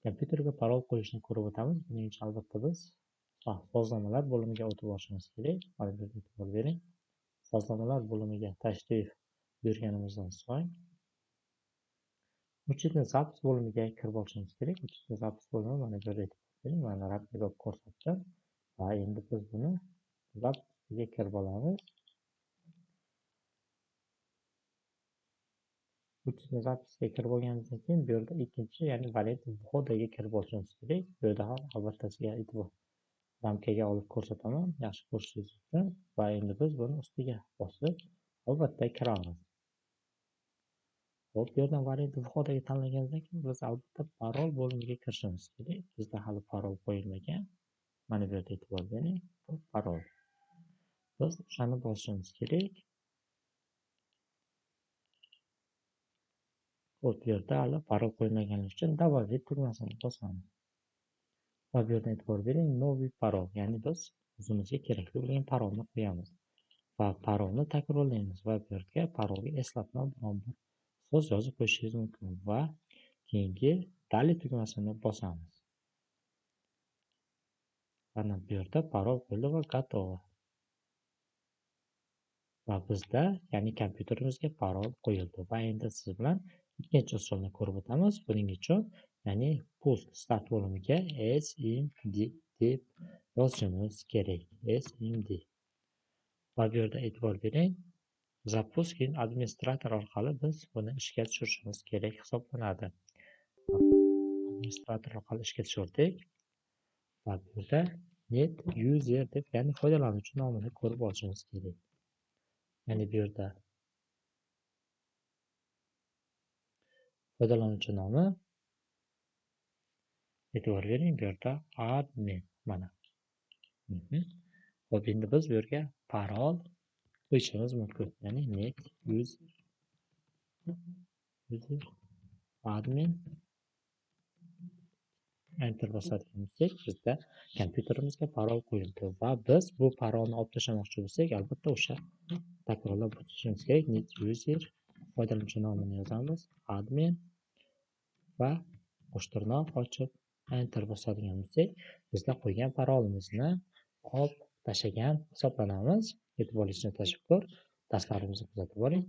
Kompyuterga parol qo'yishni ko'rib o'tamiz. Buning uchun albatta biz sozlamalar bo'limiga o'tib olishimiz kerak. Mana bu yerga e'tibor bering. Sozlamalar bo'limiga tashrif buyurganimizdan so'ng uchetni zapis bo'limiga kirib olishimiz kerak. Uchetni zapis bo'limi mana bu yerda e'tibor bering. Mana rapidga ko'rsatdim. Va endi biz buni zapisiga kirib olamiz. Uchetni zapisga kirib olganimizdan keyin bu yerda ikkinchi, ya'ni variant vhodaga kirib olishimiz kerak. Bu yerda ham albatta sizga e'tibor ramkaga olib ko'rsataman, yaxshi ko'rishingiz uchun. Va endi biz buni ustiga bosib albatta kiramiz. Xo'p, bu yerdan variant vhodaga tanlaganimizdan keyin biz albatta parol bo'limiga kirishimiz kerak. Bizda hali parol qo'yilmagan. Mana bu yerda e'tibor bering. Bu parol. Biz o'shani bosishimiz kerak. Xo'p, bu yerda hali parol qo'yilmaganligi uchun добавить tugmasini bosamiz. Va bu yerdan e'tibor bering, новый parol, ya'ni biz o'zimizga kerakli bo'lgan parolni qo'yamiz. Va parolni takrorlaymiz va bu yerga parolga eslatma biron bir so'z yozib qo'yishingiz mumkin va keyingi dalil tugmasini bosamiz. Mana bu yerda parol qo'yildi va готово. Va bizda, ya'ni kompyuterimizga parol qo'yildi va endi siz bilan ikkinchi usulni ko'rib o'tamiz. Buning uchun, ya'ni pusk start bo'limiga smd deb yozishimiz kerak. smd. Va bu yerda e'tibor bering, запуск administrator orqali biz buni ishga tushirishimiz kerak hisoblanadi. Administrator orqali ishga tushirdik. Va bu yerda net user deb, ya'ni foydalanuvchi nomini ko'rib olishimiz kerak. Ya'ni bu yerda foydalanuvchi nomi, e'tibor bering, bu yerda admin mana. Xo'p, endi biz bu yerga parol qo'yishimiz mumkin. Ya'ni net user admin enter bosadigan bizda kompyuterimizga parol qo'yildi va biz bu parolni olib tashlamoqchi bo'lsak, albatta o'sha takrorlab o'tishimiz kerak. Net user foydalanuvchi nomini yozamiz, admin va bo'sh tirnoq ochib enter bosadigan bo'lsak, bizda qo'ygan parolimizni olib tashlagan hisoblanamiz. E'tiboringiz uchun tashakkur. Darslarimizni kuzatib boring.